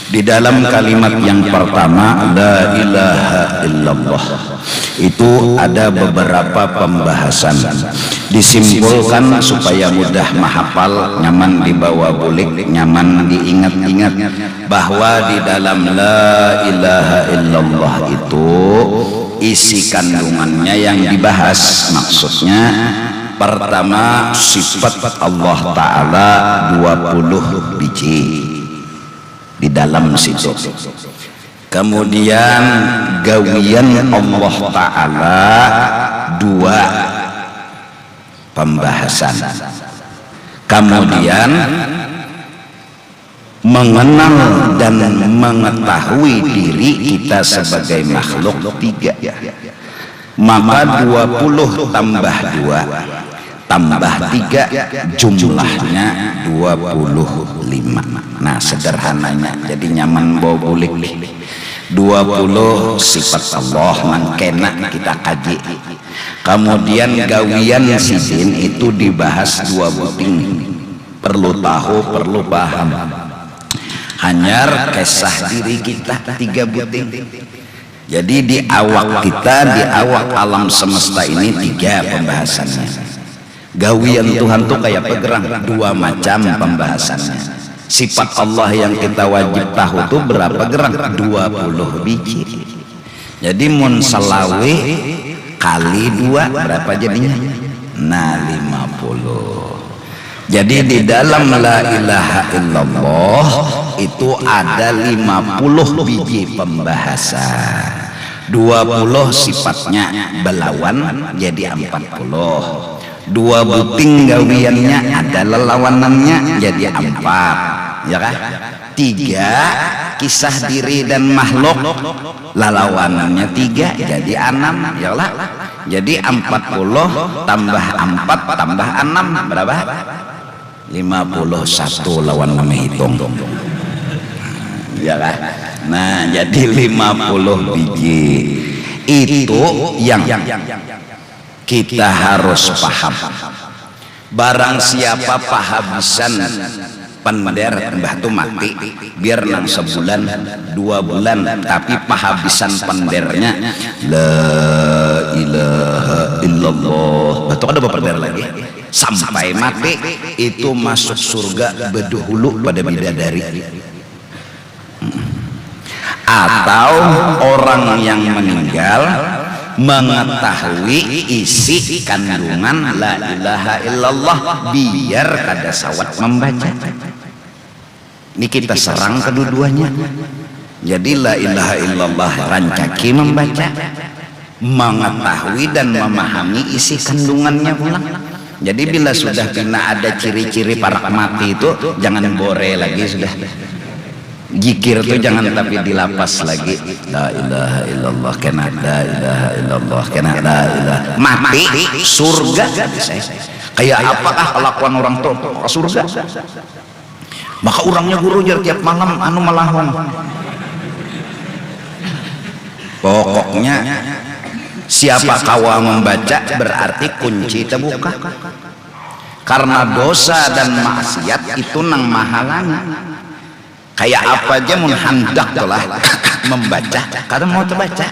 Di dalam kalimat yang pertama la ilaha illallah itu ada beberapa pembahasan. Disimpulkan supaya mudah menghafal, nyaman dibawa bulik, nyaman diingat-ingat, bahwa di dalam la ilaha illallah itu isi kandungannya yang dibahas. Maksudnya pertama sifat Allah Ta'ala 20 biji di dalam situ. Kemudian gawian Allah Ta'ala 2 pembahasan. Kemudian mengenal dan mengetahui diri kita sebagai makhluk 3. Maka 20 tambah 2 tambah 3 jumlahnya 25. Nah sederhananya, jadi nyaman bawa bulik 20 sifat Allah mangkena kita kaji. Kemudian gawian sidin itu dibahas 2 buting, perlu tahu, perlu paham. Hanyar kisah diri kita 3 buting. Jadi di awak kita, di awak alam semesta ini 3 pembahasannya. Gawian Tuhan tuh kayak pegerang, 2 macam pembahasannya. Sifat Allah yang kita wajib tahu tuh berapa gerang? 20 biji. Jadi mun salawe kali 2 berapa jadinya? Nah 50. Jadi di dalam la ilaha illallah itu ada 50 biji pembahasan. 20 sifatnya belawan jadi 40. 2 buting gawiannya ada lelawanannya jadi 4, ya kan? 3 kisah diri dan makhluk lelawanannya 3 jadi 6, ya lah. Jadi 40 tambah 4 tambah 6 berapa? 51 lawan menghitung, ya kan? Nah jadi 50 biji itu yang kita harus paham. Barang siapa pahabisan pender mbah tu mati biar nang sebulan 2 bulan, tapi pahabisan pendernya la ilaha illallah, betul ada pender lagi sampai mati itu masuk surga bedahulu pada bidadari. Atau orang yang meninggal mengetahui isi kandungan la ilaha illallah biar kada sawat membaca. Ini kita serang kedua-duanya. Jadi la ilaha illallah rancaki membaca, mengetahui dan memahami isi kandungannya pula. Jadi bila sudah kena ada ciri-ciri para mati itu jangan bore lagi sudah. Zikir tuh jangan tapi dilapas lagi. La ilaha illallah kena la ilaha illallah kena la ilaha. Mati surga bisa. Kayak apakah kelakuan orang tua ke surga? Maka orangnya guru jar tiap malam anu melahong. Pokoknya siapa kawa membaca berarti kunci terbuka. Karena dosa dan maksiat itu nang mahalangan. Kayak apa aja mun hendak telah membaca karena mau terbaca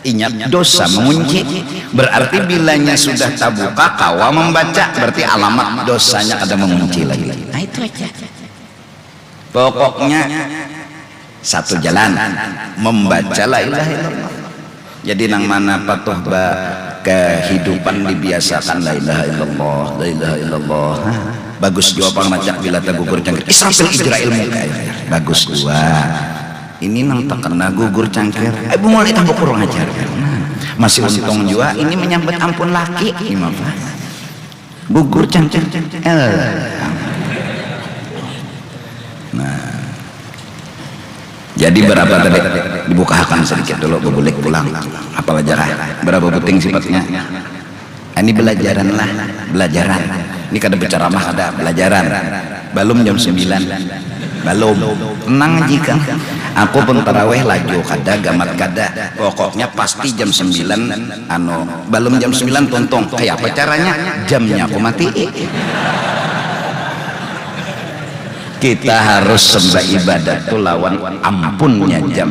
ingat dosa mengunci, berarti bilanya sudah terbuka kawa membaca berarti alamat dosanya kada mengunci lagi. Nah itu aja pokoknya satu jalan membaca la ilaha illallah. Jadi nang mana patuh kehidupan dibiasakan la ilaha illallah, la ilaha illallah. Bagus dua pangmacak bila gugur cangkir Israfil Ijrail muka bagus dua. Ini nang terkena gugur cangkir ibu mulai tambah kurang ajar. Masih untung juga ini menyambut ampun laki gimana gugur cangkir. Nah jadi berapa tadi dibukakan sedikit dulu boleh pulang apa pelajaran berapa penting sifatnya. Ini belajaran lah, belajaran. Ini kada bicara mah ada belajaran. Belum jam 9. Belum. Tenang jika aku pun taraweh laju kada gamat kada. Pokoknya pasti jam 9 belum jam 9 tuntung. Kayak apa caranya? Jamnya aku mati. Kita harus sembah ibadah tuh lawan ampunnya jam,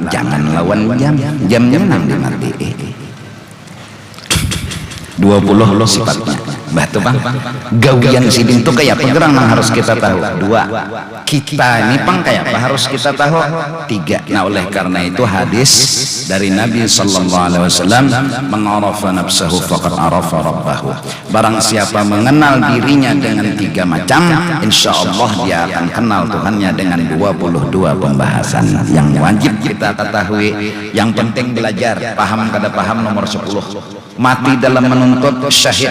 jangan lawan jamnya nang dimatiin. 20 sifatnya batu bang gawian sidin tuh kayak apa gerang harus kita tahu. 2 kita ini pang kayak apa harus kita tahu. 3 nah oleh karena itu hadis dari Nabi sallallahu alaihi wasallam, mengarafa nafsahu faqad arafa rabbahu, barang siapa mengenal dirinya dengan 3 macam, insyaallah dia akan kenal Tuhannya dengan 22 pembahasan yang wajib kita ketahui. Yang penting belajar, paham kada paham nomor 10. Mati dalam menuntut syahid.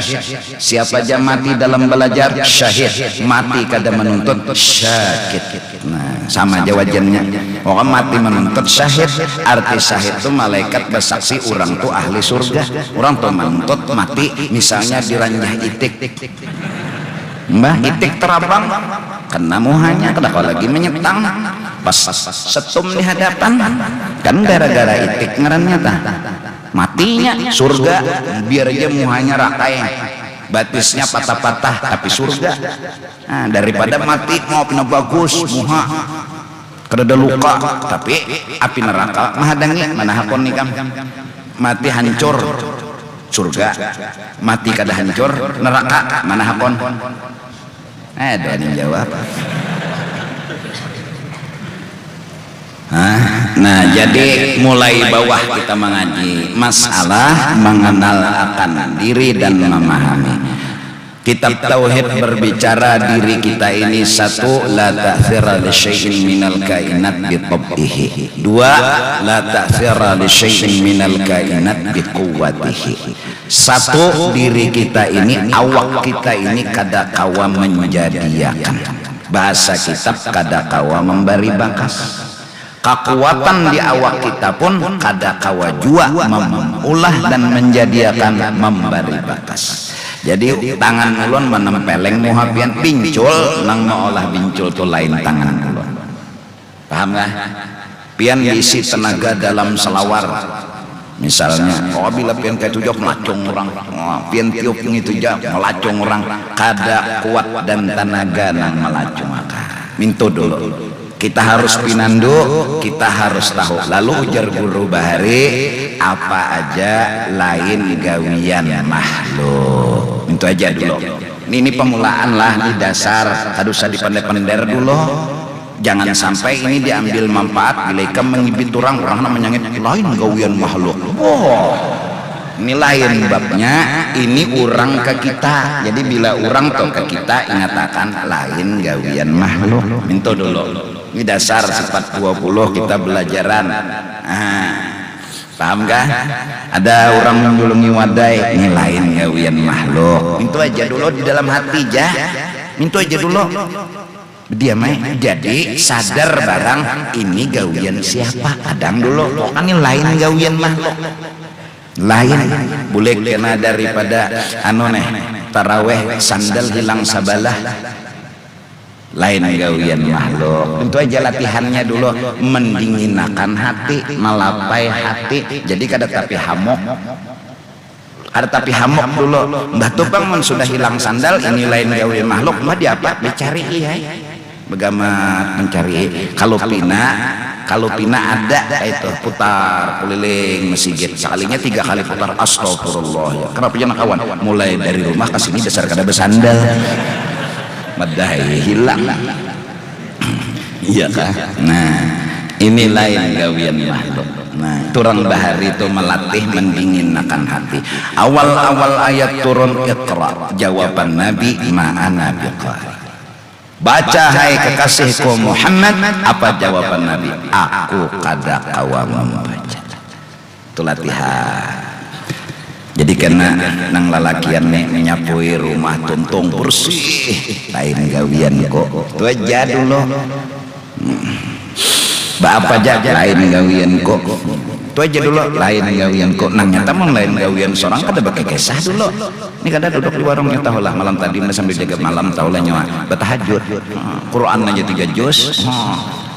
Siapa aja mati dalam belajar syahid, mati kada menuntut syahid. Nah sama aja wajannya. Orang mati menuntut syahid, arti syahid itu malaikat bersaksi orang tuh ahli surga. Orang tuh menuntut mati misalnya diranjah itik, mbah itik terabang kena muhanya, kada kau lagi menyetang pas setum di hadapan kan gara-gara itik ngarannya tah matinya surga. Biar aja muhanya rakai, batisnya patah-patah tapi surga. Nah, daripada mati mau pina bagus muha kada ada luka tapi api neraka mahadangi mana hakon nikam. Mati hancur surga, mati kada hancur neraka mana hakon. Ada yang jawab. Nah jadi mulai bawah kita mengaji masalah mengenal akan diri dan memahami. Kitab Tauhid berbicara diri kita ini 1 la ta'thira li syai'in minal kainat bi tab'ihi, 2 la ta'thira li syai'in minal kainat bi quwwatihi. 1 diri kita ini, awak kita ini kada kawa menjadiakan, bahasa kitab kada kawa memberi bakas. Kekuatan di awak kita pun kada kawa jua mengulah dan menjadiakan memberi bakas. Jadi tangan ulun menempeleng muhabian bincul nang maolah bincul tu lain tangan ulun. Paham gak? Pian diisi tenaga dalam selawar. Misalnya, bila pian kayak tujok melacung orang, pian tiup itu jah melacung orang, kada kuat dan tenaga nang melacung maka. Minto dulu. Kita harus pinandu, kita harus tahu. Lalu ujar guru Bahari, apa aja lain gawian makhluk. Itu aja dulu. Ini pemulaan lah di dasar. Harus dipandai-pandai dulu. Jangan sampai ini diambil manfaat. Bila ikan mengibit orang namanya lain gawian makhluk. Oh, ini lain babnya. Ini orang ke kita. Jadi bila orang tuh ke kita ingatakan lain gawian makhluk. Minta dulu. Ini dasar sifat 20 kita belajaran. Paham gak? Ada orang menjulungi wadai, ini lain gawian makhluk. Itu aja dulu di dalam hati ja. Itu aja dulu. Dia main. Jadi sadar barang ini gawian siapa? Kadang dulu. Kan ini lain gawian makhluk. Lain. Boleh kena daripada taraweh sandal hilang sabalah. Lain gawian makhluk. Tentu aja latihannya dulu mendinginkan hati, melapai hati. Jadi kada tapi hamok. Ada tapi hamok dulu. Mbah Tupang sudah hilang sandal, ini lain gawian makhluk. Mbah dia apa? Mencari ya. Begamat mencari. Kalau pina ada itu putar keliling masjid. Sekalinya 3 kali putar astagfirullah ya. Kenapa jangan kawan? Mulai dari rumah ke sini dasar kada bersandal. Madai hilang. Iya kan? Nah, ini lain gawian makhluk. Nah, turun Bahari itu melatih mendinginkan hati. Awal-awal ayat turun Iqra, jawaban Nabi ma'ana biqari. Baca hai kekasihku Muhammad, apa jawaban Nabi? Aku kada kawa membaca. Itu latihan. Jadi karena nang lalakian menyapui rumah tuntung bersih lain gawian kok. Itu aja dulu. Apa aja lain gawian kok. Itu aja dulu lain gawian kok. Nang nyata mong lain gawian seorang kada pakai kisah dulu. Ini kada duduk di warungnya tahulah malam tadi sambil jaga malam tahulah nyawa bertahajud. Quran aja 3 juz.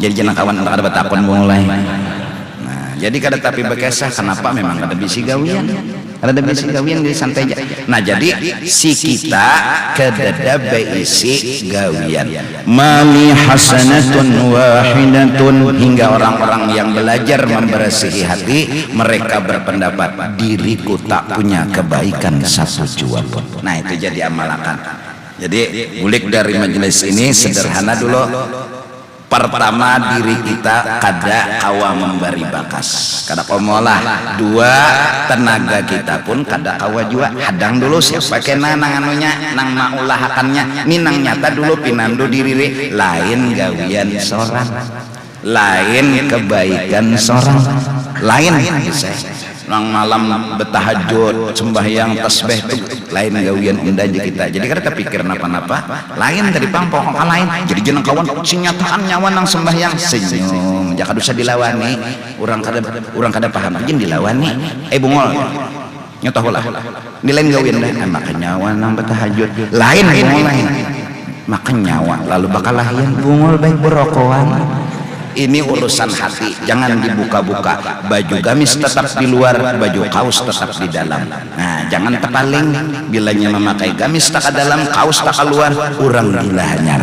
Jadi jangan kawan kada batakon mulai. Nah, jadi kada tapi berkisah kenapa memang kada bisi gawian. Rada bisi gawian di santai aja. Nah jadi si kita kedada beisi gawian mali hasanatun wahidatun, hingga orang-orang yang belajar membersihi hati mereka berpendapat diriku tak punya kebaikan satu jua pun. Nah itu jadi amalakan. Jadi bulik dari majelis ini sederhana dulu. Pertama diri kita kada kawa memberi bakas, kada komolah. Dua, tenaga kita pun kada kawa jua hadang dulu siapa kena nang anunya nang maulahakannya minang nyata dulu pinandu diri lain gawian seorang, lain kebaikan seorang, lain bisa nang malam bertahajud sembahyang tasbih tuh lain gawian indah aja kita. Jadi kada pikir napa-napa lain dari pangpong lain. Jadi jeneng kawan sinyataan nyawa nang sembahyang senyum jaka dosa dilawani urang kada paham jeung dilawani bungol nyotoh lah di lain gawian dah maka nyawa nang bertahajud lain bungol lain maka nyawa lalu bakal lahian bungol baik berokoan. Ini urusan hati, jangan dibuka-buka. Baju gamis tetap di luar, baju kaos tetap di dalam. Nah, jangan terpaling. Bilanya memakai gamis tak ke dalam, kaos tak keluar, urang gila hanyar.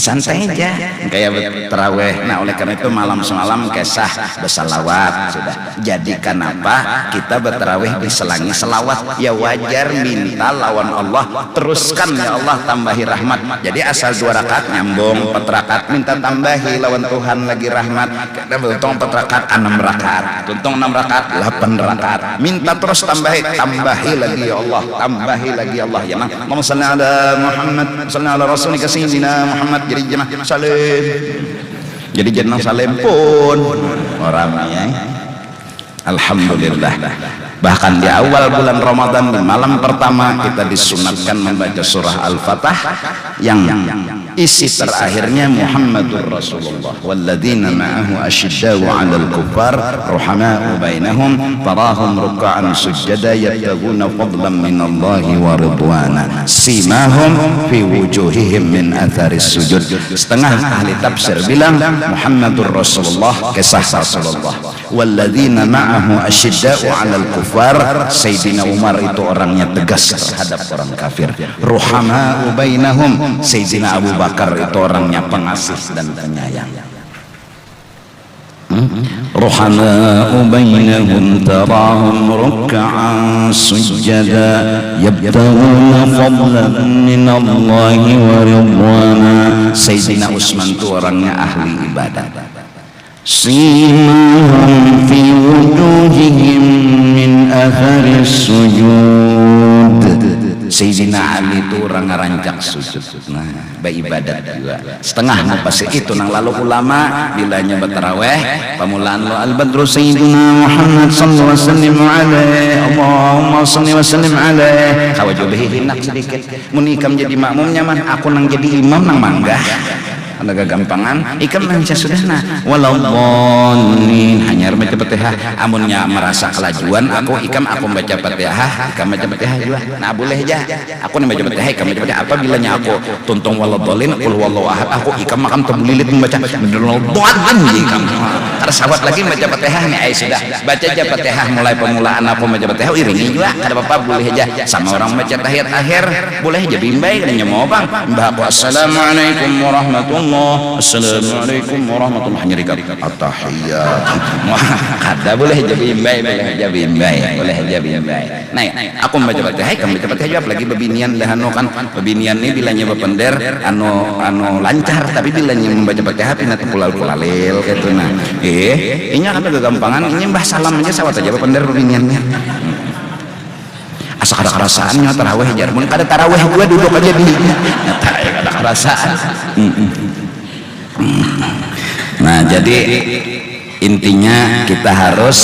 Santai aja, kayak terawih. Nah, oleh karena itu malam semalam kesah bersalawat sudah. Jadi kenapa kita berterawih diselangi selawat? Ya wajar minta lawan Allah, teruskan ya Allah tambahi rahmat. Jadi asal 2 rakaat nyambung 4 rakaat minta tambahi lawan Tuhan lagi rahmat. Kita untung 4 rakaat 6 rakaat, untung 6 rakaat 8 rakaat. Minta terus tambahi lagi ya Allah, tambahi lagi ya Allah. Ya mah. Allahumma shalli ala Muhammad, shalli ala rasulika sayyidina Muhammad. Jadi jemaah salim, jadi jenang salim pun orangnya alhamdulillah. Bahkan di awal bulan Ramadan di malam pertama kita disunatkan membaca surah Al-Fatah yang isi terakhirnya Muhammadur Rasulullah walladzina ma'ahu asyiddau 'alal kuffar ruhama'u bainahum tarahum ruk'an sujada yabtaghuna fadlan minallahi wa ridwana simahum fi wujuhihim min atharis sujud. Setengah ahli tafsir bilang Muhammadur Rasulullah kisah Rasulullah, walladzina ma'ahu asyiddau 'alal kuffar Sayyidina Umar itu orangnya tegas terhadap orang kafir. Ruhama'u bainahum Sayyidina Abu Bakar itu orangnya pengasih dan penyayang. Ruhama'u bainahum tarahum ruk'an sujada yabtaghuna fadlan minallahi wa ridwana. Sayyidina Utsman itu orangnya ahli ibadah. Simahum fi wujuhihim min atharis sujud. Sayyidina Ali itu orang ngerancak sujud. Nah, beribadat juga. Setengah pasti itu nang lalu ulama bilanya bertarawih pamulaan lo al-badru sayyidina Muhammad sallallahu alaihi wasallam Allahumma shalli wa sallim alaihi. Kawajubihi hinak sedikit. Mun ikam jadi makmum nyaman, aku nang jadi imam nang manggah. Ada kegampangan ikam nang sudahna walau dhalin hanyar baca Fatihah. Amunnya merasa kelajuan aku baca Fatihah, ikam baca Fatihah juga. Nah boleh aja aku baca Fatihah, ikam baca Fatihah. Apabila aku tuntung walau dhalin qul huwallahu ahad, aku ikam makam terbulilit membaca walau dhalin ikam. Ada sahabat lagi baca Fatihah nih sudah baca aja Fatihah mulai permulaan aku baca Fatihah iringi juga kada apa-apa boleh aja. Sama orang baca tahiyat akhir boleh aja bimbay kan nyamu bang mbah aku assalamualaikum warahmatullahi assalamualaikum warahmatullahi wabarakatuh at-tahiyyat kada boleh jadi imbai boleh jadi imbai. Nah aku membaca Fatihah kamu baca Fatihah juga apalagi bebinian dah anu kan bebinian ini bilanya bepender anu lancar tapi bilanya membaca Fatihah pina pulalil gitu. Nah ini kan kegampangan ini mbah salam aja sawat aja bepender bebiniannya asa kada kerasaannya tarawih jar mun kada tarawih gua duduk aja di kada kerasaan. Nah jadi intinya kita harus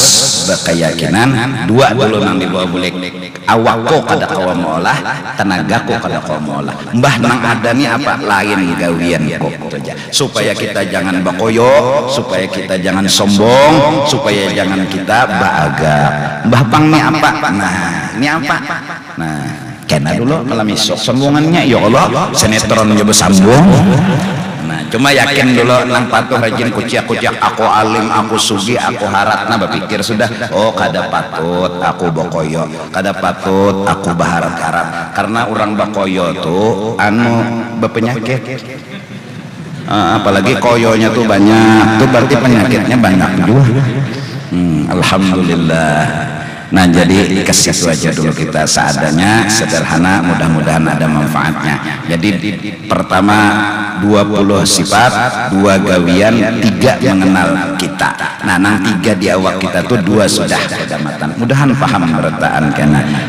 berkeyakinan dua dulu nang dibawa bulik awakku kada kawa molah tenagaku kada kawa molah mbah nang adani apa lain gawian kok aja supaya kita jangan bakoyo, supaya kita jangan sombong, supaya jangan kita baaga. Mbah pang ini apa? Nah ini apa? Nah kena dulu kalau misok sombongannya ya Allah sinetron juga bersambung. Nah cuma yakin dulu nang patuh rajin kuciak-kuciak aku alim, aku sugi, aku haratna berpikir sudah, oh kada patut aku bokoyo, kada patut aku baharat-harat, karena orang bokoyo tuh anu berpenyakit. Apalagi koyonya tuh banyak, tuh berarti penyakitnya banyak juga. Alhamdulillah. Nah jadi ke situ aja dulu kita seadanya, sederhana, mudah-mudahan ada manfaatnya. Jadi pertama 20 sifat, 2 gawian, 3 mengenal kita. Nah nang 3 di awak kita tuh 2 sudah kedamatan. Mudahan paham bertaan kena.